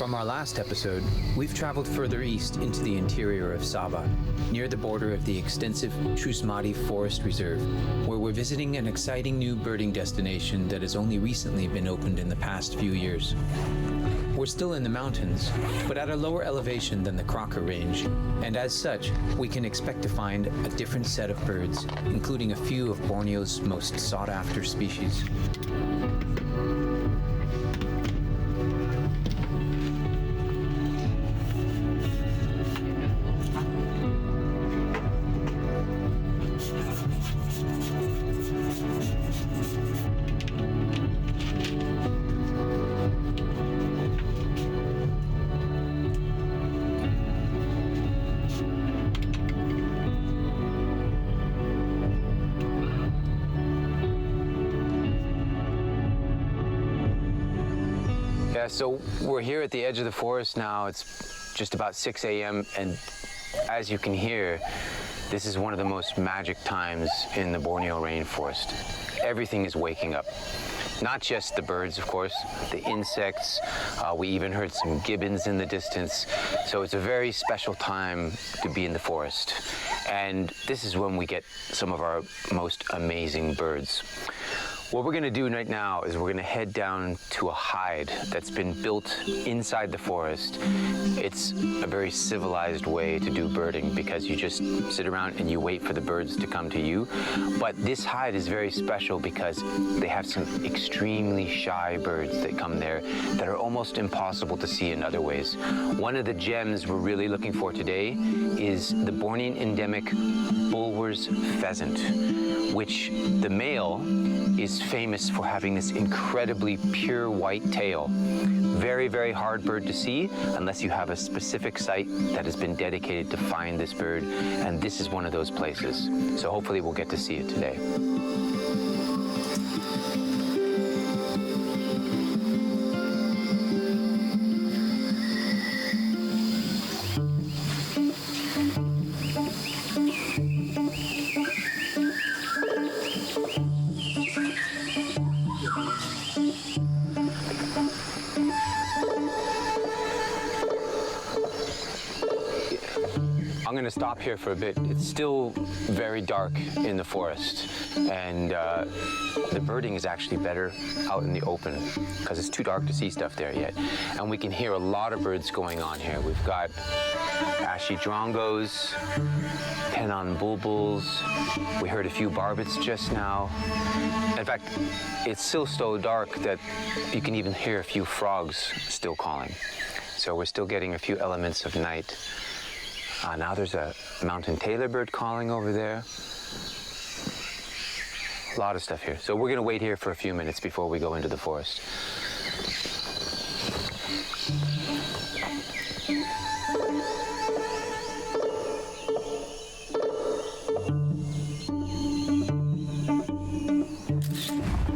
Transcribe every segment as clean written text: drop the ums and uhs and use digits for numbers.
From our last episode, we've traveled further east into the interior of Sabah, near the border of the extensive Trusmadi Forest Reserve, where we're visiting an exciting new birding destination that has only recently been opened in the past few years. We're still in the mountains, but at a lower elevation than the Crocker Range, and as such, we can expect to find a different set of birds, including a few of Borneo's most sought-after species. So we're here at the edge of the forest now. It's just about 6 a.m. and as you can hear, this is one of the most magic times in the Borneo rainforest. Everything is waking up. Not just the birds, of course, the insects. We even heard some gibbons in the distance. So it's a very special time to be in the forest. And this is when we get some of our most amazing birds. What we're gonna do right now is we're gonna head down to a hide that's been built inside the forest. It's a very civilized way to do birding because you just sit around and you wait for the birds to come to you. But this hide is very special because they have some extremely shy birds that come there that are almost impossible to see in other ways. One of the gems we're really looking for today is the Bornean endemic Bulwer's pheasant, which the male is famous for having this incredibly pure white tail. Very, very hard bird to see unless you have a specific site that has been dedicated to find this bird, and this is one of those places. So hopefully we'll get to see it today. I'm going to stop here for a bit. It's still very dark in the forest, and the birding is actually better out in the open because it's too dark to see stuff there yet. And we can hear a lot of birds going on here. We've got ashy drongos, pennon bulbuls. We heard a few barbets just now. In fact, it's still so dark that you can even hear a few frogs still calling. So we're still getting a few elements of night. Now there's a mountain tailor bird calling over there. A lot of stuff here. So we're gonna wait here for a few minutes before we go into the forest.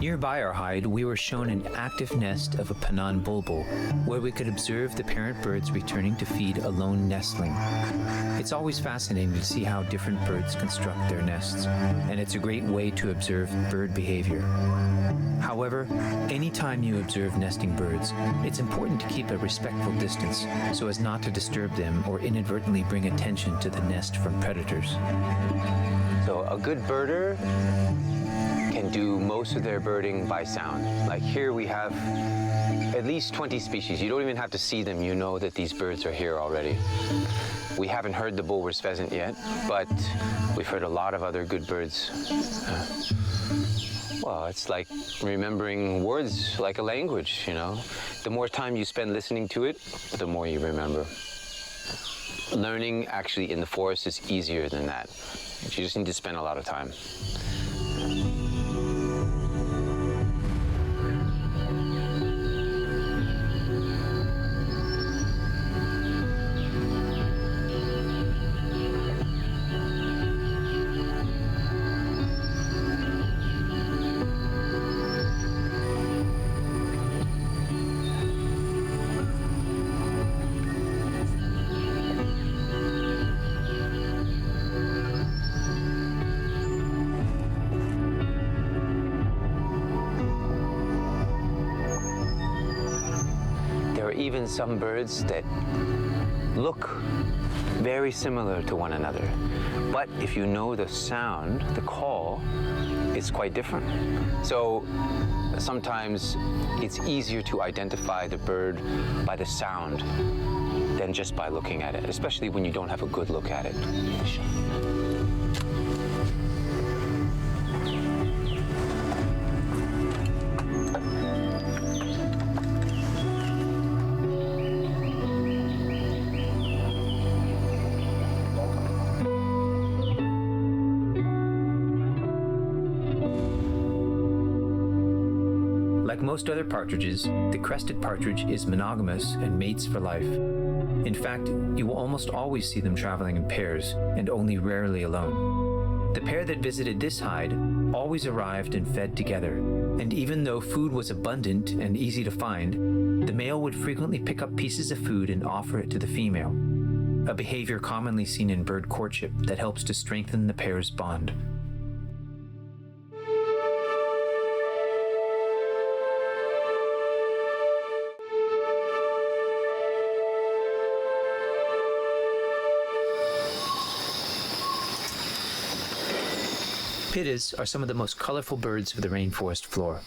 Nearby our hide, we were shown an active nest of a pennon bulbul, where we could observe the parent birds returning to feed a lone nestling. It's always fascinating to see how different birds construct their nests, and it's a great way to observe bird behavior. However, anytime you observe nesting birds, it's important to keep a respectful distance so as not to disturb them or inadvertently bring attention to the nest from predators. So a good birder can do most of their birding by sound. Like here we have at least 20 species. You don't even have to see them, you know that these birds are here already. We haven't heard the Bulwer's pheasant yet, but we've heard a lot of other good birds. Well, it's like remembering words like a language, you know. The more time you spend listening to it, the more you remember. Learning actually in the forest is easier than that. You just need to spend a lot of time. even some birds that look very similar to one another. But if you know the sound, the call, it's quite different. So sometimes it's easier to identify the bird by the sound than just by looking at it, especially when you don't have a good look at it. Like most other partridges, the crested partridge is monogamous and mates for life. In fact, you will almost always see them traveling in pairs, and only rarely alone. The pair that visited this hide always arrived and fed together, and even though food was abundant and easy to find, the male would frequently pick up pieces of food and offer it to the female, a behavior commonly seen in bird courtship that helps to strengthen the pair's bond. Pittas are some of the most colorful birds of the rainforest floor.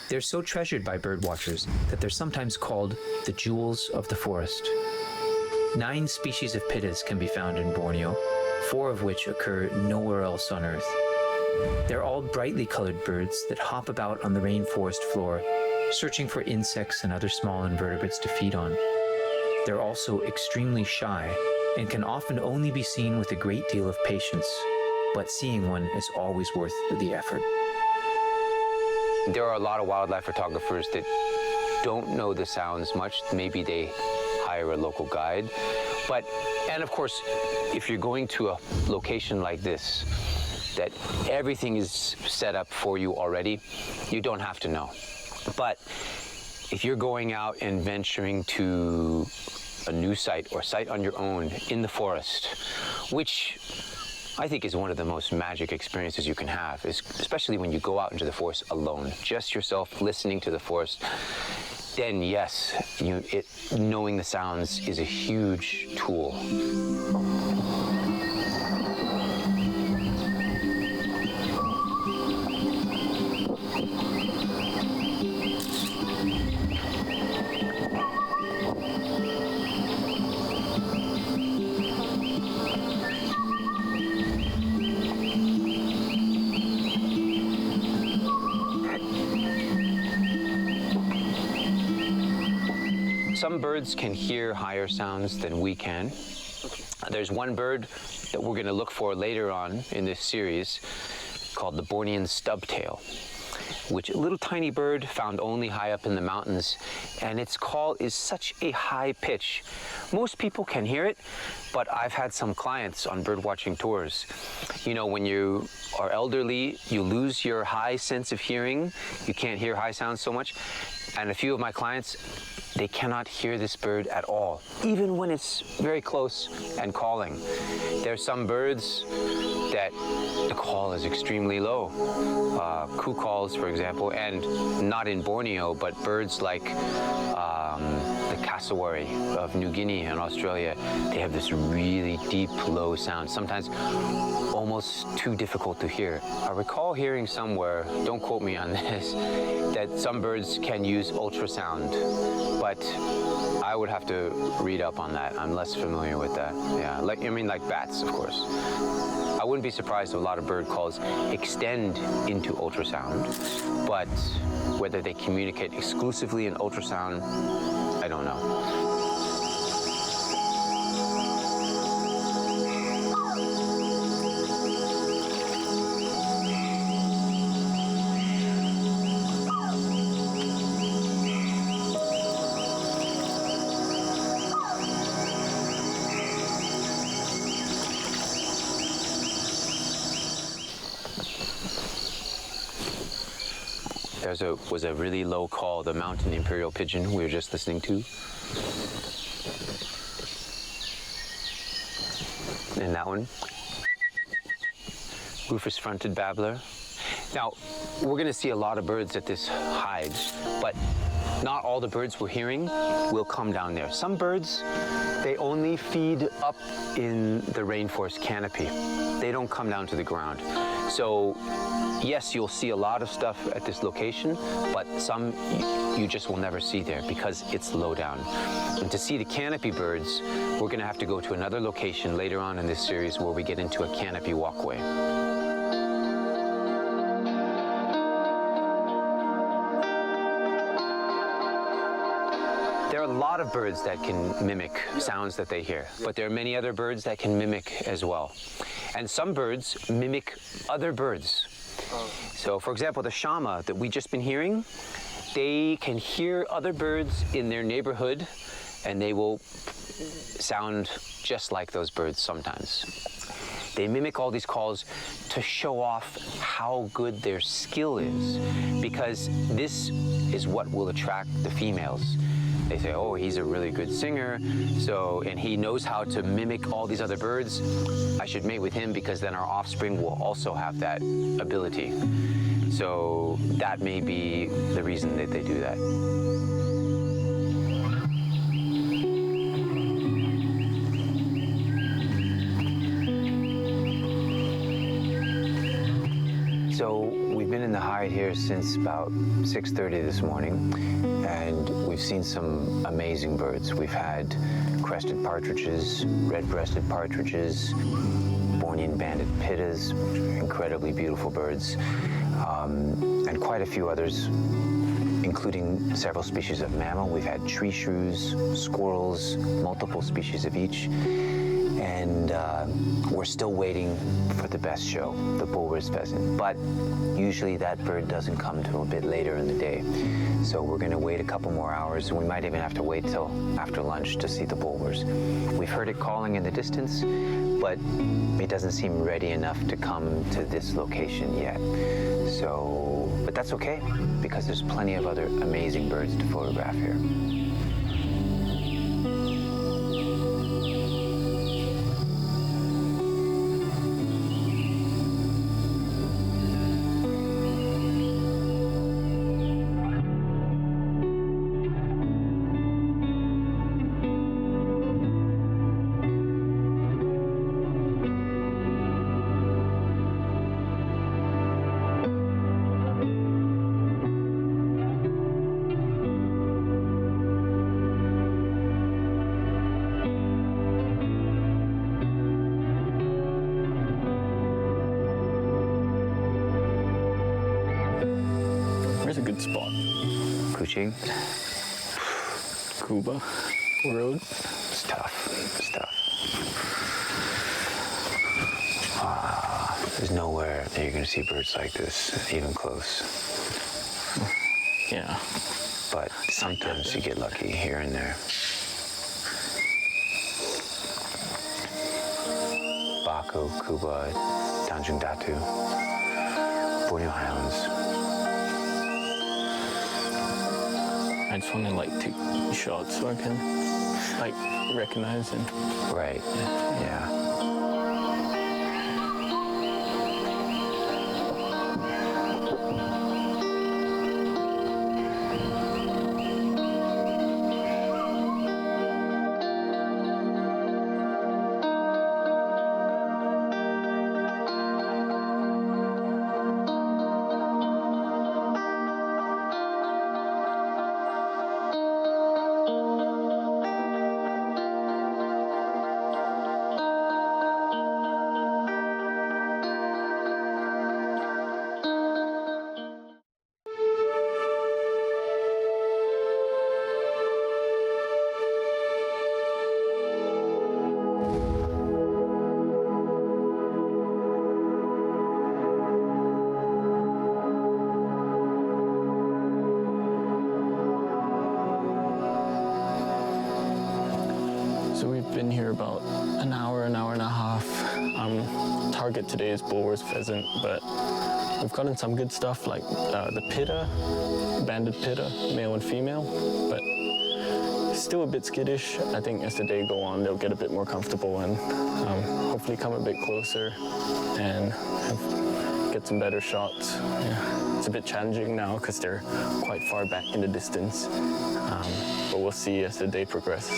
They're so treasured by birdwatchers that they're sometimes called the jewels of the forest. 9 species of pittas can be found in Borneo, 4 of which occur nowhere else on Earth. They're all brightly colored birds that hop about on the rainforest floor, searching for insects and other small invertebrates to feed on. They're also extremely shy and can often only be seen with a great deal of patience, but seeing one is always worth the effort. There are a lot of wildlife photographers that don't know the sounds much. Maybe they hire a local guide. And of course, if you're going to a location like this, that everything is set up for you already, you don't have to know. But if you're going out and venturing to a new site or site on your own in the forest, which I think is one of the most magic experiences you can have, especially when you go out into the forest alone, just yourself listening to the forest, then yes, knowing the sounds is a huge tool. Some birds can hear higher sounds than we can. There's one bird that we're going to look for later on in this series called the Bornean stubtail, which a little tiny bird found only high up in the mountains, and its call is such a high pitch. Most people can hear it, but I've had some clients on bird watching tours. You know, when you are elderly, you lose your high sense of hearing. You can't hear high sounds so much. And a few of my clients, they cannot hear this bird at all, even when it's very close and calling. There's some birds that the call is extremely low. Coo calls, for example, and not in Borneo, but birds like the cassowary of New Guinea and Australia, they have this really deep, low sound, sometimes almost too difficult to hear. I recall hearing somewhere, don't quote me on this, that some birds can use ultrasound, but I would have to read up on that. I'm less familiar with that. Yeah, like bats, of course. I wouldn't be surprised if a lot of bird calls extend into ultrasound, but whether they communicate exclusively in ultrasound, I don't know. There was a really low call, the mountain imperial pigeon we were just listening to. And that one, rufous-fronted babbler. Now, we're going to see a lot of birds at this hide, but not all the birds we're hearing will come down there. Some birds, they only feed up in the rainforest canopy. They don't come down to the ground. So yes, you'll see a lot of stuff at this location, but some you just will never see there because it's low down. And to see the canopy birds, we're going to have to go to another location later on in this series where we get into a canopy walkway. There are a lot of birds that can mimic sounds that they hear, but there are many other birds that can mimic as well. And some birds mimic other birds. So, for example, the shama that we just been hearing, they can hear other birds in their neighborhood, and they will sound just like those birds sometimes. They mimic all these calls to show off how good their skill is, because this is what will attract the females. They say, oh, he's a really good singer, and he knows how to mimic all these other birds. I should mate with him because then our offspring will also have that ability. So that may be the reason that they do that. So we've been in the hide here since about 6:30 this morning, and we've seen some amazing birds. We've had crested partridges, red-breasted partridges, Bornean banded pittas, incredibly beautiful birds, and quite a few others, including several species of mammal. We've had tree shrews, squirrels, multiple species of each. And we're still waiting for the best show, the Bulwer's pheasant. But usually that bird doesn't come till a bit later in the day. So we're going to wait a couple more hours, and we might even have to wait till after lunch to see the Bulwer's. We've heard it calling in the distance, but it doesn't seem ready enough to come to this location yet. So, but that's okay, because there's plenty of other amazing birds to photograph here. Spot. Kuching. Cuba Road. It's tough. It's tough. There's nowhere that you're going to see birds like this, even close. Yeah. But sometimes you get lucky here and there. Baku, Cuba, Tanjung Datu, Borneo Highlands. I just want to take shots so I can recognize him. Right. Yeah. Been here about an hour and a half. Target today is Bulwer's pheasant, but we've gotten some good stuff like the Pitta, banded Pitta, male and female, but still a bit skittish. I think as the day go on, they'll get a bit more comfortable and hopefully come a bit closer and get get some better shots. Yeah. It's a bit challenging now because they're quite far back in the distance, but we'll see as the day progresses.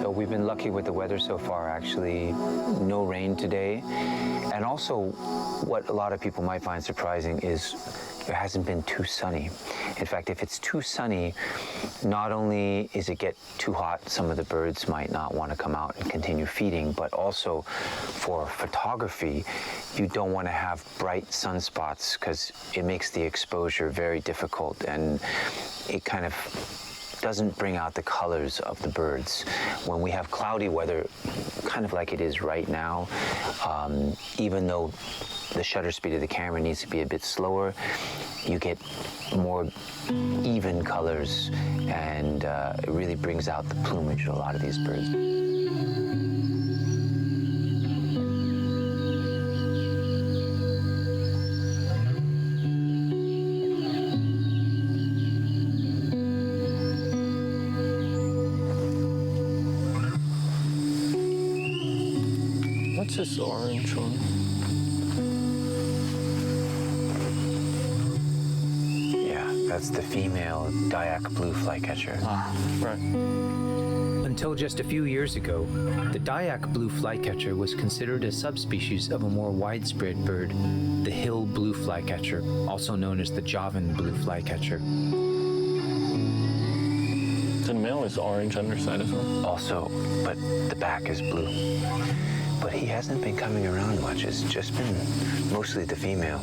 We've been lucky with the weather so far, actually. No rain today. And also, what a lot of people might find surprising is it hasn't been too sunny. In fact, if it's too sunny, not only is it get too hot, some of the birds might not want to come out and continue feeding, but also for photography, you don't want to have bright sunspots because it makes the exposure very difficult and it kind of doesn't bring out the colors of the birds. When we have cloudy weather, kind of like it is right now, even though the shutter speed of the camera needs to be a bit slower, you get more even colors, and it really brings out the plumage of a lot of these birds. What's this orange one? Yeah, that's the female Dayak blue flycatcher. Ah, right. Until just a few years ago, the Dayak blue flycatcher was considered a subspecies of a more widespread bird, the hill blue flycatcher, also known as the Javan blue flycatcher. The male is orange underside as well. Also, but the back is blue. But he hasn't been coming around much. It's just been mostly the female.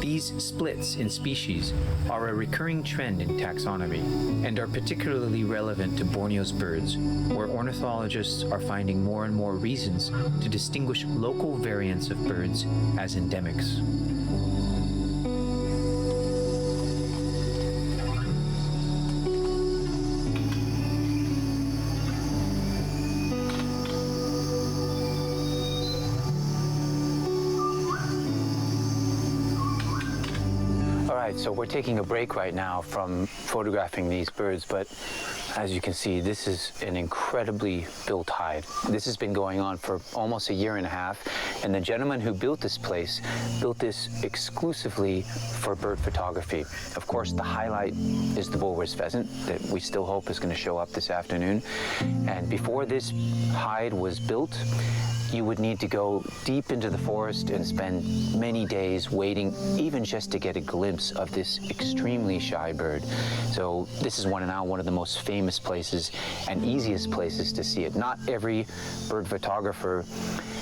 These splits in species are a recurring trend in taxonomy and are particularly relevant to Borneo's birds, where ornithologists are finding more and more reasons to distinguish local variants of birds as endemics. So we're taking a break right now from photographing these birds, but as you can see, this is an incredibly built hide. This has been going on for almost a year and a half, and the gentleman who built this place built this exclusively for bird photography. Of course, the highlight is the Bulwer's pheasant that we still hope is going to show up this afternoon. And before this hide was built, you would need to go deep into the forest and spend many days waiting, even just to get a glimpse of this extremely shy bird. So this is now one of the most famous places and easiest places to see it. Not every bird photographer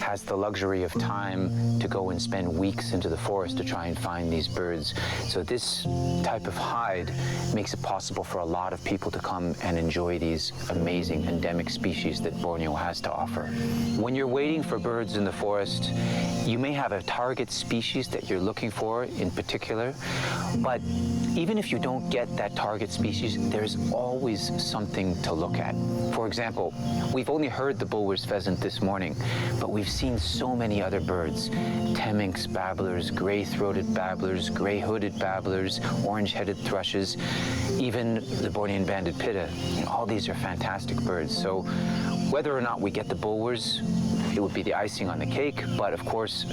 has the luxury of time to go and spend weeks into the forest to try and find these birds. So this type of hide makes it possible for a lot of people to come and enjoy these amazing endemic species that Borneo has to offer. When you're waiting for birds in the forest, you may have a target species that you're looking for in particular, but even if you don't get that target species, there's always something to look at. For example, we've only heard the Bulwer's pheasant this morning, but we've seen so many other birds: Temminck's babblers, gray-throated babblers, gray-hooded babblers, orange-headed thrushes, even the Bornean banded Pitta. All these are fantastic birds. So whether or not we get the Bulwer's, it would be the icing on the cake, but of course,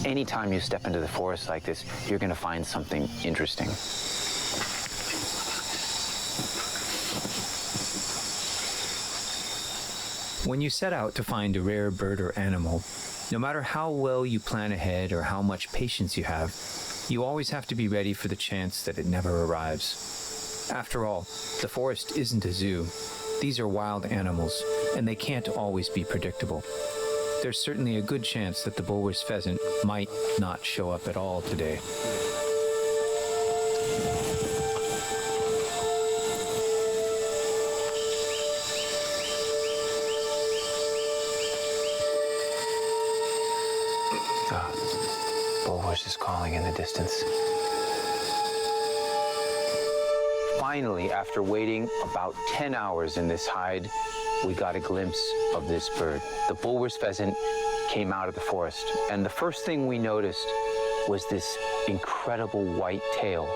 anytime you step into the forest like this, you're going to find something interesting. When you set out to find a rare bird or animal, no matter how well you plan ahead or how much patience you have, you always have to be ready for the chance that it never arrives. After all, the forest isn't a zoo. These are wild animals, and they can't always be predictable. There's certainly a good chance that the Bulwer's pheasant might not show up at all today. calling in the distance. Finally, after waiting about 10 hours in this hide, we got a glimpse of this bird. The Bulwer's pheasant came out of the forest, and the first thing we noticed was this incredible white tail.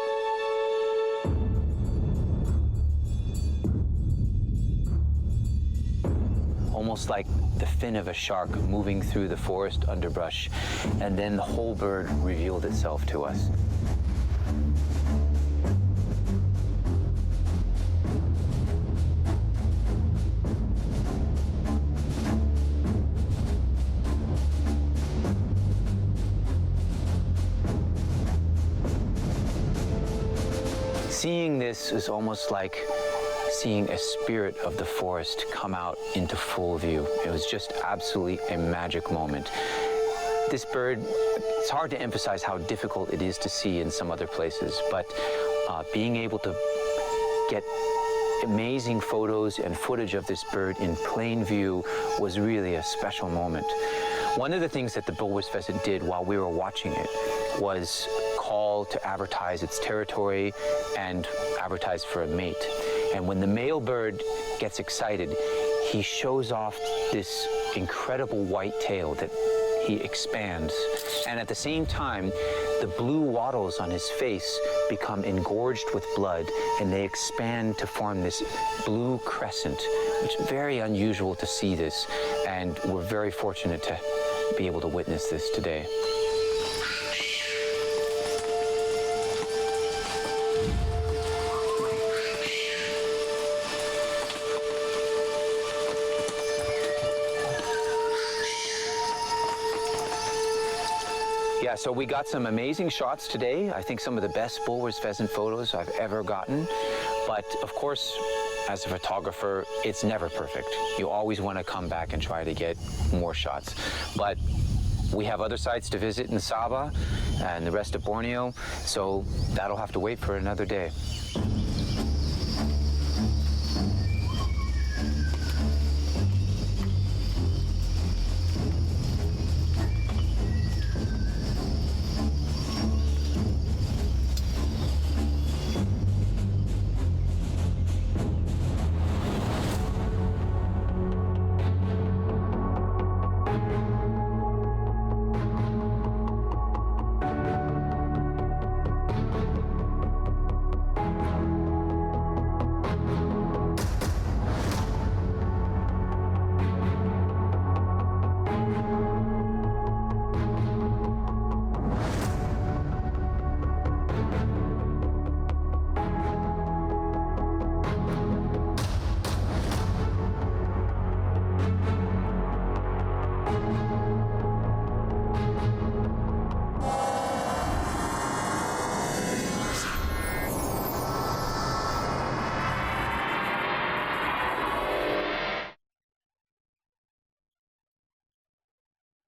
Almost like the fin of a shark moving through the forest underbrush, and then the whole bird revealed itself to us. Seeing this is almost like seeing a spirit of the forest come out into full view. It was just absolutely a magic moment. This bird, it's hard to emphasize how difficult it is to see in some other places, but being able to get amazing photos and footage of this bird in plain view was really a special moment. One of the things that the Bulwer's pheasant did while we were watching it was call to advertise its territory and advertise for a mate. And when the male bird gets excited, he shows off this incredible white tail that he expands. And at the same time, the blue wattles on his face become engorged with blood, and they expand to form this blue crescent, which is very unusual to see this. And we're very fortunate to be able to witness this today. Yeah, so we got some amazing shots today. I think some of the best Bulwer's pheasant photos I've ever gotten. But of course, as a photographer, it's never perfect. You always want to come back and try to get more shots. But we have other sites to visit in Sabah and the rest of Borneo, so that'll have to wait for another day.